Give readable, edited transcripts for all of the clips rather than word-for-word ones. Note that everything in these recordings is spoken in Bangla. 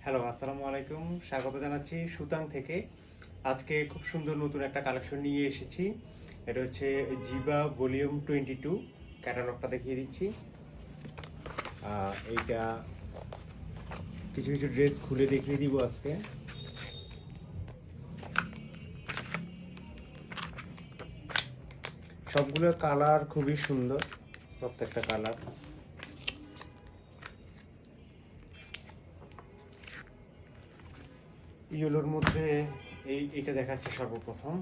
হ্যালো, আসসালামু আলাইকুম। স্বাগত জানাচ্ছি সুতাং থেকে। আজকে খুব সুন্দর নতুন একটা কালেকশন নিয়ে এসেছি। এটা হচ্ছে জিবা ভলিউম 22। ক্যাটালগটা দেখিয়ে দিচ্ছি। এইটা কিছু কিছু ড্রেস খুলে দেখিয়ে দিব আজকে। সবগুলো কালার খুবই সুন্দর, প্রত্যেকটা কালার। ইয়েলোর মধ্যে এইটা দেখাচ্ছি সর্বপ্রথম।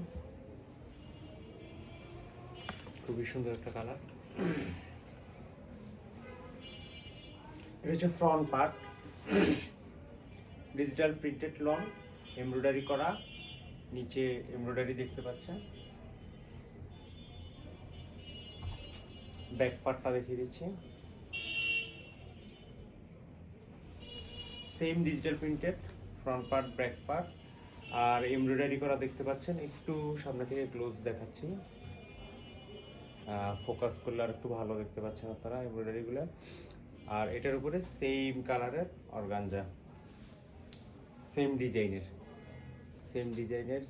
খুবই সুন্দর একটা কালার। এটা হচ্ছে front part, digital printed long, embroidery করা, নিচে এমব্রয়ডারি দেখতে পাচ্ছেন। ব্যাক পার্টটা দেখিয়ে দিচ্ছি। Same digital printed front part, back part, আর এমব্রয়ডারি করা দেখতে পাচ্ছেন। একটু সামনে থেকে ক্লোজ দেখাচ্ছি, ফোকাস করলে আর একটু ভালো দেখতে পাচ্ছেন আপনারা এমব্রয়ডারিগুলো। আর এটার উপরে সেম কালারের অর্গানজা, সেম ডিজাইনের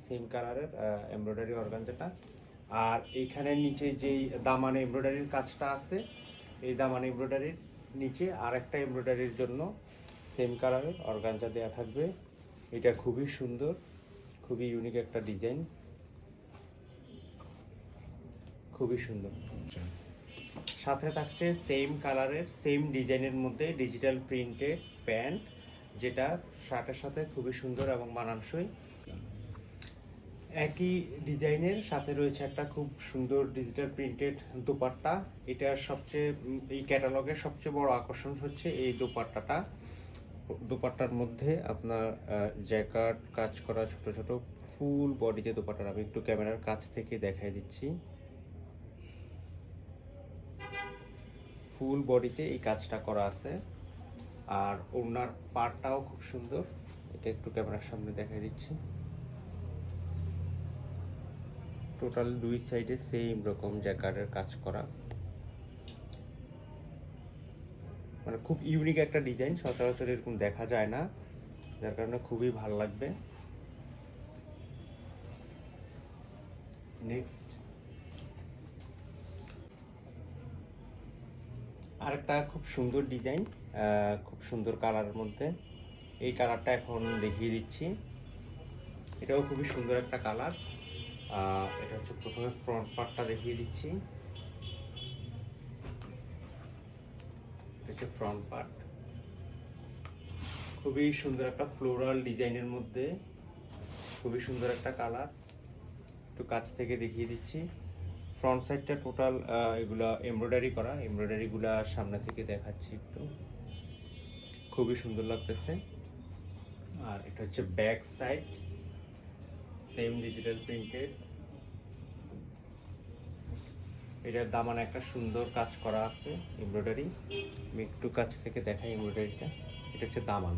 সেম কালারের এমব্রয়ডারি অর্গানজাটা। আর এইখানে নিচে যেই দামানে এমব্রয়ডারির কাজটা আছে, এই দামানে এমব্রয়ডারির নিচে আর একটা এমব্রয়ডারির জন্য সেম কালারের অর্গানজা দেয়া থাকবে। এটা খুবই সুন্দর, খুবই ইউনিক একটা ডিজাইন, খুবই সুন্দর। সাথে থাকছে সেম কালারের সেম ডিজাইনের মধ্যে ডিজিটাল প্রিন্টেড প্যান্ট, যেটা শার্টের সাথে খুবই সুন্দর এবং মানানসই। একই ডিজাইনের সাথে রয়েছে একটা খুব সুন্দর ডিজিটাল প্রিন্টেড দোপাট্টা। এটার সবচেয়ে এই ক্যাটালগের সবচেয়ে বড় আকর্ষণ হচ্ছে এই দোপাট্টাটা। দোপাট্টার মধ্যে আপনার জ্যাকার্ড কাজ করা, ছোট ছোট ফুল বডিতে দোপাট্টা। আমি একটু ক্যামেরার কাছ থেকে দেখাই দিচ্ছি। ফুল বডিতে এই কাজটা করা আছে। আর ওড়নার পাড়টাও খুব সুন্দর, এটা একটু ক্যামেরার সামনে দেখাই দিচ্ছি। টোটাল দুই সাইডে সেম রকম জ্যাকার্ডের কাজ করা, মানে খুব ইউনিক একটা ডিজাইন, সচরাচর এরকম দেখা যায় না, যার কারণে খুবই ভালো লাগবে। নেক্সট আরেকটা খুব সুন্দর ডিজাইন, খুব সুন্দর কালারের মধ্যে। এই কালারটা এখন দেখিয়ে দিচ্ছি। এটাও খুবই সুন্দর একটা কালার। এটা হচ্ছে প্রথমে ফ্রন্ট পার্টটা দেখিয়ে দিচ্ছি। এটা হচ্ছে ফ্রন্ট পার্ট, খুবই সুন্দর একটা ফ্লোরাল ডিজাইনের মধ্যে, খুবই সুন্দর একটা কালার। একটু কাছ থেকে দেখিয়ে দিচ্ছি। ফ্রন্ট সাইডটা টোটাল এগুলা এমব্রয়ডারি করা, এমব্রয়ডারিগুলা সামনে থেকে দেখাচ্ছি একটু, খুবই সুন্দর লাগতেছে। আর এটা হচ্ছে back side, same digital printed. এটার দামানে একটা সুন্দর কাজ করা আছে এমব্রয়ডারি। আমি একটু কাছ থেকে দেখাই এমব্রয়ডারিটা। এটা হচ্ছে দামান,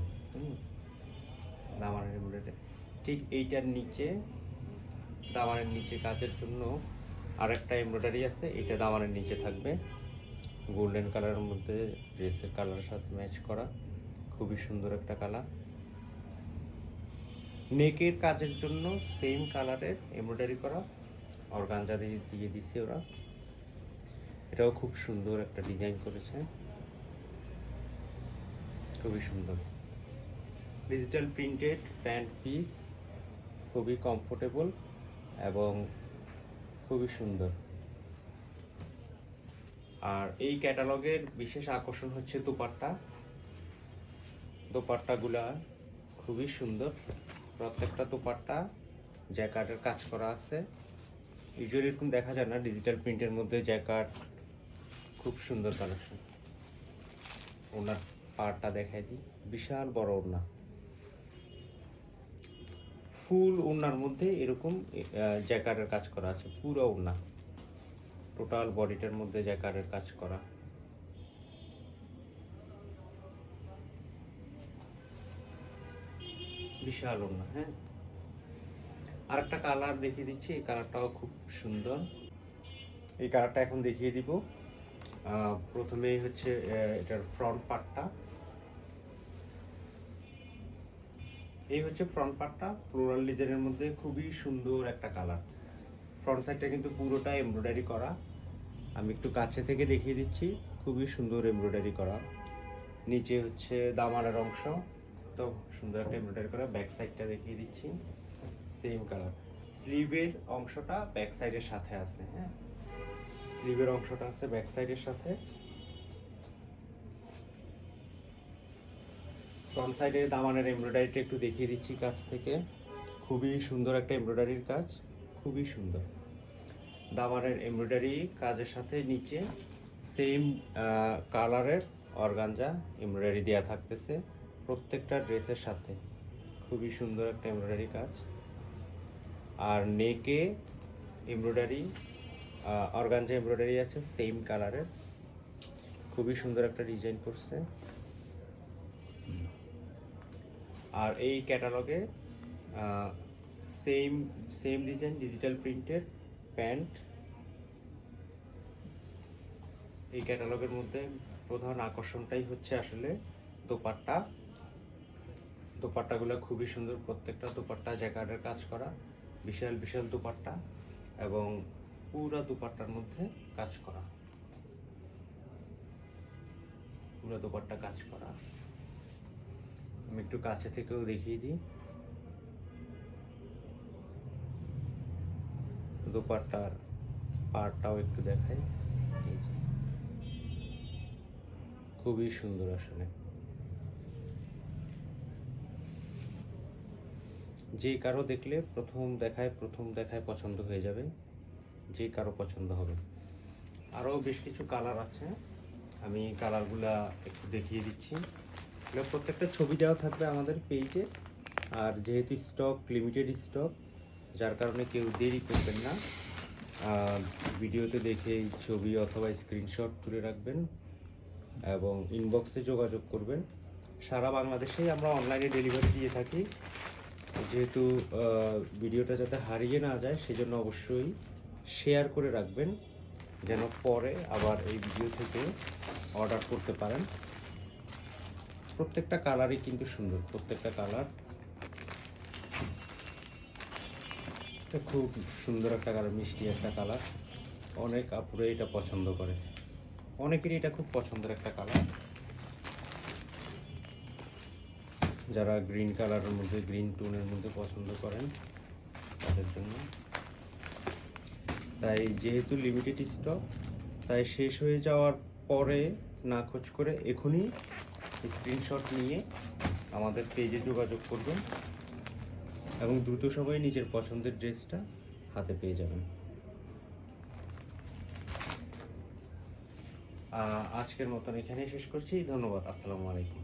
দামানের এমব্রয়ডারি। ঠিক এইটার নিচে, দামানের নিচে কাজের জন্য আরেকটা এমব্রয়ডারি আছে, এটা দামানের নিচে থাকবে। গোল্ডেন কালারের মধ্যে ড্রেসের কালারের সাথে ম্যাচ করা, খুবই সুন্দর একটা কালার। নেকের কাজের জন্য সেম কালারের এমব্রয়ডারি করা অর্গানজা দিয়ে দিছে ওরা। এটাও খুব সুন্দর একটা ডিজাইন করেছে, খুবই সুন্দর। ডিজিটাল প্রিন্টেড প্যান্ট পিস, খুবই কমফোর্টেবল এবং খুবই সুন্দর। আর এই ক্যাটালগের বিশেষ আকর্ষণ হচ্ছে দোপাট্টা। দোপাট্টাগুলা খুবই সুন্দর, প্রত্যেকটা দোপাট্টা জ্যাকার্ডের কাজ করা আছে। ইউজুয়ালি এরকম দেখা যায় না ডিজিটাল প্রিন্টের মধ্যে জ্যাকার্ড, খুব সুন্দর কালেকশন। ওনার পাড়টা দেখাই দিই, বিশাল বড় ওড়না, ফুল ওড়নার মধ্যে এরকম জ্যাকার্ডের কাজ করা আছে। পুরো ওড়না, টোটাল বডিটার মধ্যে জ্যাকার্ডের কাজ করা, বিশাল ওড়না। হ্যাঁ, আরেকটা কালার দেখিয়ে দিচ্ছি, এই কালারটাও খুব সুন্দর। এই কালারটা এখন দেখিয়ে দিব। প্রথমেই হচ্ছে এটার ফ্রন্ট পার্টটা, এই হচ্ছে ফ্রন্ট পার্টটা, ফ্লোরাল ডিজাইনের মধ্যে খুবই সুন্দর একটা কালার। ফ্রন্ট সাইডটা কিন্তু পুরোটা এমব্রয়ডারি করা। আমি একটু কাছে থেকে দেখিয়ে দিচ্ছি, খুবই সুন্দর এমব্রয়ডারি করা। নিচে হচ্ছে দামানের অংশ, তো সুন্দর একটা এমব্রয়ডারি করা। ব্যাক সাইডটা দেখিয়ে দিচ্ছি, সেম কালার। স্লিভের অংশটা ব্যাক সাইডের সাথে আছে, হ্যাঁ, স্লিভের অংশটা আছে ব্যাক সাইডের সাথে। ফ্রন্ট সাইডে দামানের এমব্রয়ডারিটা একটু দেখিয়ে দিচ্ছি কাছ থেকে, খুবই সুন্দর একটা এমব্রয়ডারির কাজ, খুবই সুন্দর। দামানের এমব্রয়ডারি কাজের সাথে নিচে সেম কালারের অর্গানজা এমব্রয়ডারি দেওয়া থাকতেছে প্রত্যেকটা ড্রেসের সাথে, খুবই সুন্দর একটা এমব্রয়ডারি কাজ। আর নেকে এমব্রয়ডারি অর্গানজা এমব্রয়ডারি আছে সেম কালারের, খুবই সুন্দর একটা ডিজাইন করছে। আর এই ক্যাটালগে সেম সেম ডিজাইন ডিজিটাল প্রিন্টের প্যান্ট। এই ক্যাটালগের মধ্যে প্রধান আকর্ষণটাই হচ্ছে আসলে দোপাট্টা। দোপাট্টাগুলো খুবই সুন্দর, প্রত্যেকটা দোপাট্টা জ্যাকার্ডের কাজ করা, বিশাল বিশাল দোপাট্টা এবং পুরা দোপাট্টার মধ্যে কাজ করা, পুরা দোপাট্টা কাজ করা। আমি একটু কাছে থেকেও দেখিয়ে দিই, দোপাট্টার পাড়টাও একটু দেখাই। এই যে খুবই সুন্দর আসলে, যে কারো দেখলে প্রথম দেখায় পছন্দ হয়ে যাবে, যে কারো পছন্দ হবে। আরও বেশ কিছু কালার আছে, আমি কালারগুলা একটু দেখিয়ে দিচ্ছি। এগুলো প্রত্যেকটা ছবি দেওয়া থাকবে আমাদের পেজে। আর যেহেতু স্টক লিমিটেড স্টক, যার কারণে কেউ দেরি করবেন না, ভিডিওতে দেখে ছবি অথবা স্ক্রিনশট তুলে রাখবেন এবং ইনবক্সে যোগাযোগ করবেন। সারা বাংলাদেশেই আমরা অনলাইনে ডেলিভারি দিয়ে থাকি। যেহেতু ভিডিওটা যাতে হারিয়ে না যায়, সেজন্য অবশ্যই শেয়ার করে রাখবেন, যেন পরে আবার এই ভিডিও থেকে অর্ডার করতে পারেন। প্রত্যেকটা কালারই কিন্তু সুন্দর, প্রত্যেকটা কালার খুব সুন্দর একটা কালার, মিষ্টি একটা কালার। অনেক আপুরে এটা পছন্দ করে, অনেকেরই এটা খুব পছন্দের একটা কালার। যারা গ্রিন কালারের মধ্যে, গ্রিন টোনের মধ্যে পছন্দ করেন তাদের জন্য। তাই যেহেতু লিমিটেড স্টক, তাই শেষ হয়ে যাওয়ার পরে না খোঁজ করে এখনই স্ক্রিনশট নিয়ে আমাদের পেজে যোগাযোগ করবেন এবং দ্রুত সময়ে নিজের পছন্দের ড্রেসটা হাতে পেয়ে যাবেন। আজকের মতন এখানেই শেষ করছি। ধন্যবাদ। আসসালামু আলাইকুম।